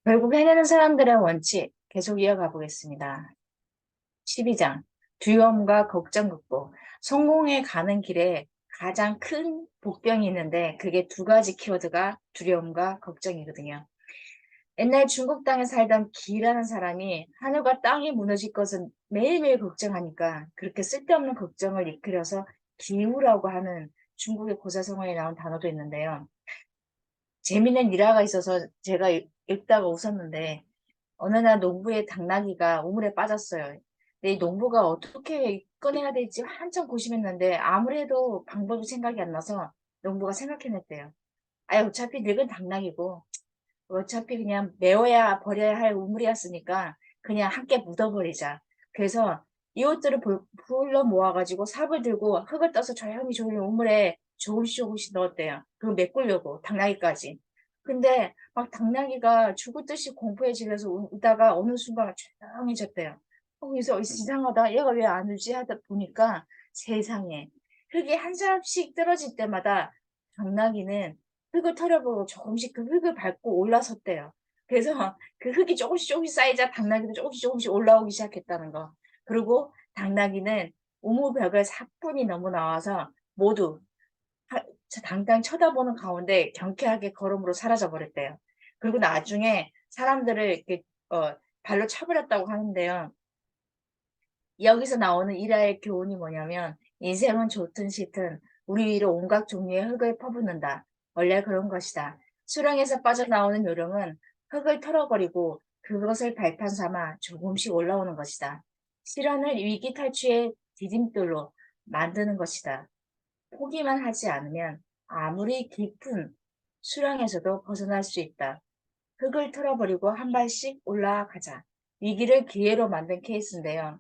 결국 해내는 사람들의 원칙 계속 이어가 보겠습니다. 12장 두려움과 걱정 극복. 성공에 가는 길에 가장 큰 복병이 있는데 그게 두 가지 키워드가 두려움과 걱정이거든요. 옛날 중국 땅에 살던 기라는 사람이 하늘과 땅이 무너질 것을 매일매일 걱정하니까 그렇게 쓸데없는 걱정을 이끌어서 기우라고 하는 중국의 고사성어에 나온 단어도 있는데요. 재미있는 일화가 있어서 제가 읽다가 웃었는데 어느 날 농부의 당나귀가 우물에 빠졌어요. 근데 이 농부가 어떻게 꺼내야 될지 한참 고심했는데 아무래도 방법이 생각이 안 나서 농부가 생각해냈대요. 아예 어차피 늙은 당나귀고 어차피 그냥 메워야 버려야 할 우물이었으니까 그냥 함께 묻어버리자. 그래서 이웃들을 불러 모아가지고 삽을 들고 흙을 떠서 조용히 조용히 우물에 조금씩 조금씩 넣었대요. 그거 메꾸려고 당나귀까지. 근데 막 당나귀가 죽을 듯이 공포에 질려서 울다가 어느 순간 조용해졌대요. 그래서 이상하다. 얘가 왜 안 울지 하다 보니까 세상에 흙이 한 사람씩 떨어질 때마다 당나귀는 흙을 털어보고 조금씩 그 흙을 밟고 올라섰대요. 그래서 그 흙이 조금씩 조금씩 쌓이자 당나귀도 조금씩 조금씩 올라오기 시작했다는 거. 그리고 당나귀는 우무벽을 사뿐히 넘어 나와서 모두 당당 쳐다보는 가운데 경쾌하게 걸음으로 사라져 버렸대요. 그리고 나중에 사람들을 이렇게 발로 쳐버렸다고 하는데요. 여기서 나오는 일화의 교훈이 뭐냐면 인생은 좋든 싫든 우리 위로 온갖 종류의 흙을 퍼붓는다. 원래 그런 것이다. 수렁에서 빠져나오는 요령은 흙을 털어버리고 그것을 발판 삼아 조금씩 올라오는 것이다. 실현을 위기 탈출의 디딤돌로 만드는 것이다. 포기만 하지 않으면 아무리 깊은 수렁에서도 벗어날 수 있다. 흙을 털어버리고 한 발씩 올라가자. 위기를 기회로 만든 케이스인데요.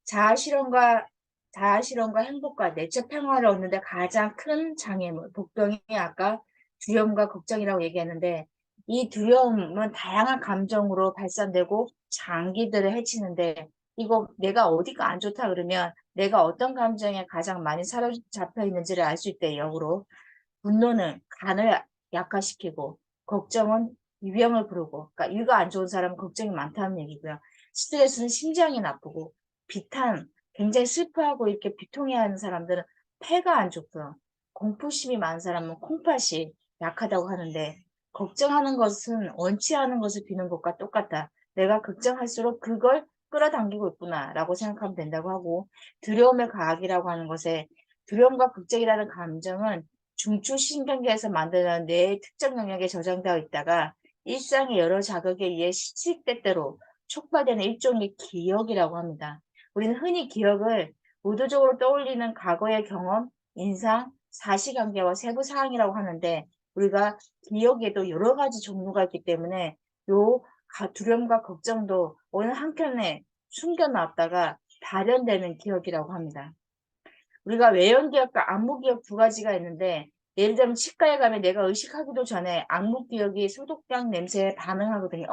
자아실현과 자아실현과 행복과 내적 평화를 얻는데 가장 큰 장애물, 복병이 아까 두려움과 걱정이라고 얘기했는데 이 두려움은 다양한 감정으로 발산되고 장기들을 해치는데 이거 내가 어디가 안 좋다 그러면 내가 어떤 감정에 가장 많이 사로잡혀 있는지를 알 수 있대요, 역으로. 분노는 간을 약화시키고 걱정은 위병을 부르고 그러니까 위가 안 좋은 사람은 걱정이 많다는 얘기고요. 스트레스는 심장이 나쁘고 비탄 굉장히 슬퍼하고 이렇게 비통해하는 사람들은 폐가 안 좋고요. 공포심이 많은 사람은 콩팥이 약하다고 하는데 걱정하는 것은 원치 않은 것을 비는 것과 똑같다. 내가 걱정할수록 그걸 끌어당기고 있구나라고 생각하면 된다고 하고 두려움의 과학이라고 하는 것에 두려움과 걱정이라는 감정은 중추신경계에서 만드는 뇌의 특정 영역에 저장되어 있다가 일상의 여러 자극에 의해 시시때때로 촉발되는 일종의 기억이라고 합니다. 우리는 흔히 기억을 의도적으로 떠올리는 과거의 경험, 인상, 사실관계와 세부 사항이라고 하는데 우리가 기억에도 여러 가지 종류가 있기 때문에 요 두려움과 걱정도 어느 한켠에 숨겨놨다가 발현되는 기억이라고 합니다. 우리가 외연기억과 안무기억 두 가지가 있는데 예를 들면 치과에 가면 내가 의식하기도 전에 안무기억이 소독약 냄새에 반응하거든요.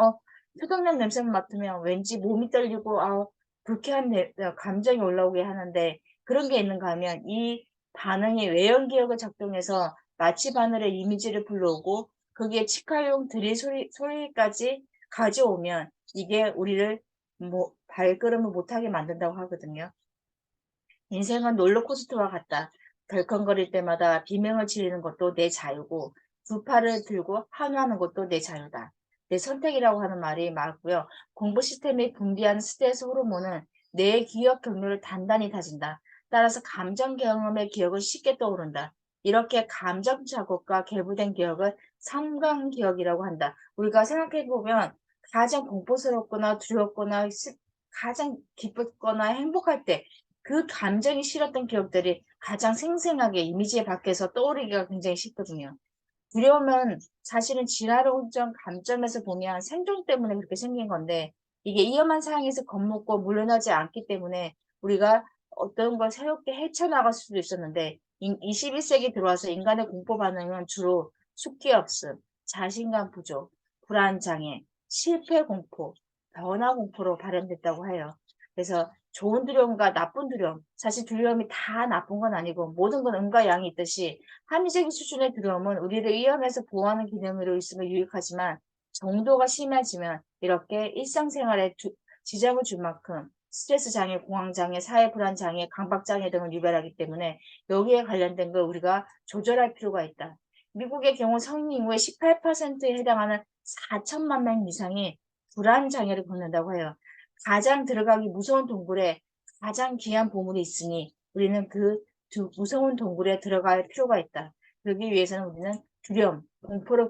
소독약 냄새만 맡으면 왠지 몸이 떨리고 불쾌한 감정이 올라오게 하는데 그런 게 있는가 하면 이 반응이 외연기억을 작동해서 마취 바늘의 이미지를 불러오고 거기에 치과용 드릴 소리까지 가져오면 이게 우리를 발걸음을 못하게 만든다고 하거든요. 인생은 롤러코스터와 같다. 덜컹거릴 때마다 비명을 지르는 것도 내 자유고 두 팔을 들고 항하는 것도 내 자유다. 내 선택이라고 하는 말이 맞고요. 공부 시스템이 분비하는 스트레스 호르몬은 뇌의 기억 경로를 단단히 다진다. 따라서 감정 경험의 기억을 쉽게 떠오른다. 이렇게 감정 자극과 결부된 기억을 삼강 기억이라고 한다. 우리가 생각해 보면 가장 공포스럽거나 두렵거나 가장 기쁘거나 행복할 때 그 감정이 싫었던 기억들이 가장 생생하게 이미지에 밖에서 떠오르기가 굉장히 쉽거든요. 두려움은 사실은 진화론적 관점에서 보면 생존 때문에 그렇게 생긴 건데 이게 위험한 상황에서 겁먹고 물러나지 않기 때문에 우리가 어떤 걸 새롭게 헤쳐나갈 수도 있었는데 21세기 들어와서 인간의 공포 반응은 주로 숙기 없음, 자신감 부족, 불안 장애, 실패 공포, 변화 공포로 발현됐다고 해요. 그래서 좋은 두려움과 나쁜 두려움, 사실 두려움이 다 나쁜 건 아니고 모든 건 음과 양이 있듯이 합리적인 수준의 두려움은 우리를 위험에서 보호하는 기능으로 있으면 유익하지만 정도가 심해지면 이렇게 일상생활에 지장을 줄 만큼 스트레스 장애, 공황 장애, 사회 불안 장애, 강박 장애 등을 유발하기 때문에 여기에 관련된 걸 우리가 조절할 필요가 있다. 미국의 경우 성인 인구의 18%에 해당하는 4천만 명 이상이 불안 장애를 겪는다고 해요. 가장 들어가기 무서운 동굴에 가장 귀한 보물이 있으니 우리는 그 무서운 동굴에 들어갈 필요가 있다. 그러기 위해서는 우리는 두려움, 공포를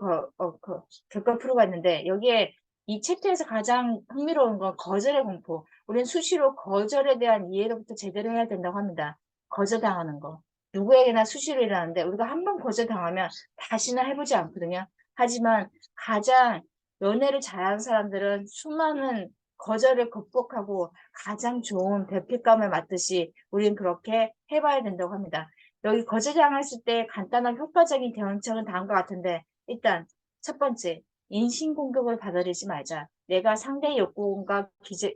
겪을 필요가 있는데 여기에 이 챕터에서 가장 흥미로운 건 거절의 공포. 우리는 수시로 거절에 대한 이해로부터 제대로 해야 된다고 합니다. 거절당하는 거. 누구에게나 수시로 일어나는데 우리가 한 번 거절당하면 다시는 해보지 않거든요. 하지만 가장 연애를 잘하는 사람들은 수많은 거절을 극복하고 가장 좋은 배필감을 맡듯이 우리는 그렇게 해봐야 된다고 합니다. 여기 거절당했을 때 간단한 효과적인 대응책은 다음과 같은데 일단 첫 번째, 인신공격을 받아들이지 말자. 내가 상대의 욕구과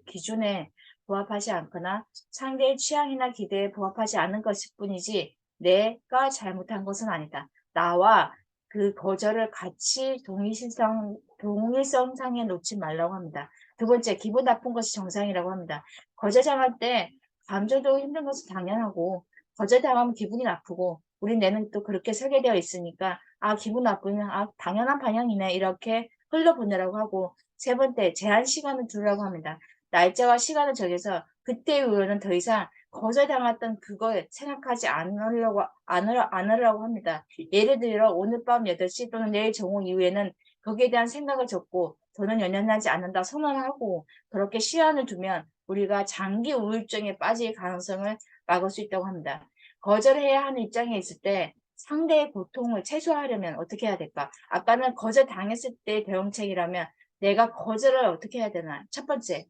기준에 부합하지 않거나 상대의 취향이나 기대에 부합하지 않는 것일 뿐이지 내가 잘못한 것은 아니다. 나와 그 거절을 같이 동일성상에 놓지 말라고 합니다. 두 번째, 기분 나쁜 것이 정상이라고 합니다. 거절당할 때 감정적으로 힘든 것은 당연하고 거절당하면 기분이 나쁘고 우리 뇌는 또 그렇게 설계되어 있으니까 기분 나쁘면 당연한 반영이네 이렇게 흘러보내라고 하고 세 번째, 제한 시간을 두라고 합니다. 날짜와 시간을 정해서 그때 이후로는 더 이상 거절당했던 그걸 생각하지 않으라고 합니다. 예를 들어 오늘 밤 8시 또는 내일 정오 이후에는 거기에 대한 생각을 접고 더는 연연하지 않는다 선언하고 그렇게 시간을 두면 우리가 장기 우울증에 빠질 가능성을 막을 수 있다고 합니다. 거절해야 하는 입장에 있을 때 상대의 고통을 최소화하려면 어떻게 해야 될까? 아까는 거절당했을 때 대응책이라면 내가 거절을 어떻게 해야 되나? 첫 번째,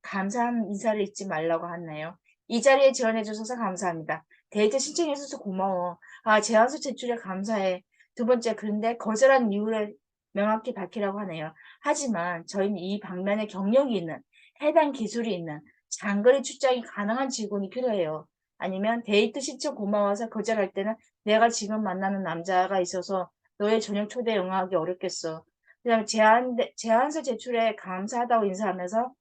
감사한 인사를 잊지 말라고 하네요. 이 자리에 지원해 주셔서 감사합니다. 데이트 신청해 주셔서 고마워. 제안서 제출에 감사해. 두 번째, 그런데 거절한 이유를 명확히 밝히라고 하네요. 하지만 저희는 이 방면에 경력이 있는, 해당 기술이 있는, 장거리 출장이 가능한 직원이 필요해요. 아니면 데이트 신청 고마워서 거절할 때는 내가 지금 만나는 남자가 있어서 너의 저녁 초대 응하기 어렵겠어. 그다음에 제안서 제출에 감사하다고 인사하면서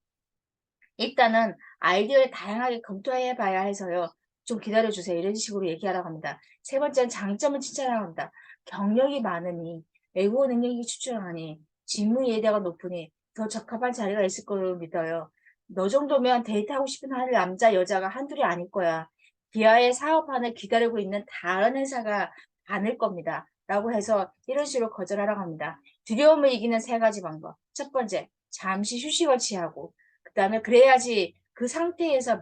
일단은 아이디어를 다양하게 검토해 봐야 해서요. 좀 기다려 주세요. 이런 식으로 얘기하라고 합니다. 세 번째는 장점을 칭찬하라고 합니다. 경력이 많으니, 외국어 능력이 출중하니, 직무 이해도가 높으니 더 적합한 자리가 있을 거로 믿어요. 너 정도면 데이트하고 싶은 할 남자, 여자가 한둘이 아닐 거야. 기아의 사업안을 기다리고 있는 다른 회사가 많을 겁니다. 라고 해서 이런 식으로 거절하라고 합니다. 두려움을 이기는 세 가지 방법. 첫 번째, 잠시 휴식을 취하고 그다음에 그래야지 그 상태에서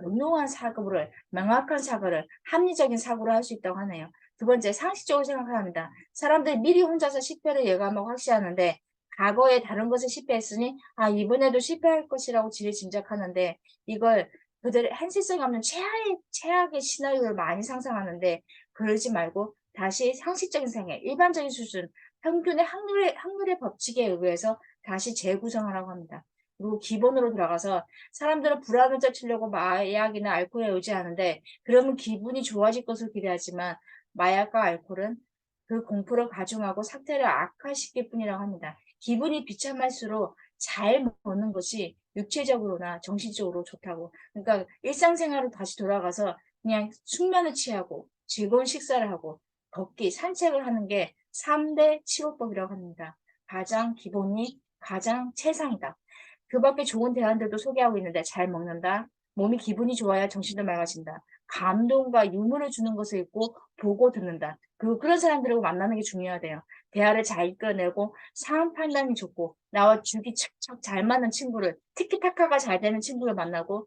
명확한 사고를 합리적인 사고를 할 수 있다고 하네요. 두 번째, 상식적으로 생각합니다. 사람들이 미리 혼자서 실패를 예감하고 확신하는데 과거에 다른 것을 실패했으니 이번에도 실패할 것이라고 지레짐작하는데 이걸 그들의 현실성이 없는 최악의 시나리오를 많이 상상하는데 그러지 말고 다시 상식적인 생각, 일반적인 수준, 평균의 확률의 법칙에 의해서 다시 재구성하라고 합니다. 그리고 기본으로 들어가서 사람들은 불안을 쫓으려고 마약이나 알코올에 의지하는데 그러면 기분이 좋아질 것을 기대하지만 마약과 알코올은 그 공포를 가중하고 상태를 악화시킬 뿐이라고 합니다. 기분이 비참할수록 잘 먹는 것이 육체적으로나 정신적으로 좋다고. 그러니까 일상생활로 다시 돌아가서 그냥 숙면을 취하고 즐거운 식사를 하고 걷기, 산책을 하는 게 3대 치료법이라고 합니다. 가장 기본이 가장 최상이다. 그 밖에 좋은 대안들도 소개하고 있는데 잘 먹는다. 몸이 기분이 좋아야 정신도 맑아진다. 감동과 유머를 주는 것을 읽고 보고 듣는다. 그런 사람들하고 만나는 게 중요하대요. 대화를 잘 이끌어내고 상황 판단이 좋고 나와 죽이 척척 잘 맞는 친구를 티키타카가 잘 되는 친구를 만나고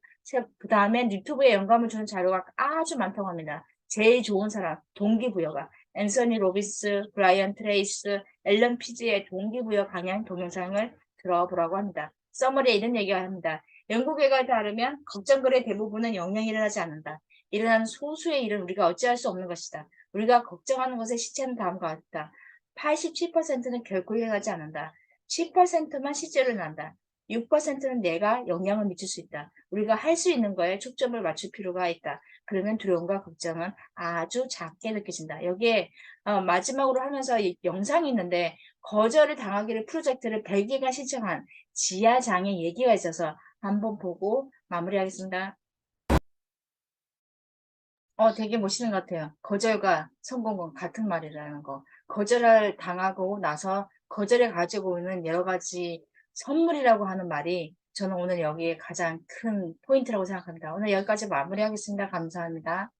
그 다음에 유튜브에 영감을 주는 자료가 아주 많다고 합니다. 제일 좋은 사람 동기부여가 앤서니 로빈스, 브라이언 트레이스, 앨런 피지의 동기부여 강연 동영상을 들어보라고 합니다. 서머리에 이런 얘기가 합니다. 연구 결과에 따르면 걱정거리의 대부분은 영영 일어나지 않는다. 일어나는 소수의 일은 우리가 어찌할 수 없는 것이다. 우리가 걱정하는 것의 시체는 다음과 같다. 87%는 결코 일어나지 않는다. 10%만 실제로 일어난다. 6%는 내가 영향을 미칠 수 있다. 우리가 할 수 있는 거에 초점을 맞출 필요가 있다. 그러면 두려움과 걱정은 아주 작게 느껴진다. 여기에 마지막으로 하면서 이 영상이 있는데 거절을 당하기를 프로젝트를 100개가 신청한 지하장의 얘기가 있어서 한번 보고 마무리하겠습니다. 되게 멋있는 것 같아요. 거절과 성공은 같은 말이라는 거. 거절을 당하고 나서 거절에 가지고 오는 여러 가지 선물이라고 하는 말이 저는 오늘 여기에 가장 큰 포인트라고 생각합니다. 오늘 여기까지 마무리하겠습니다. 감사합니다.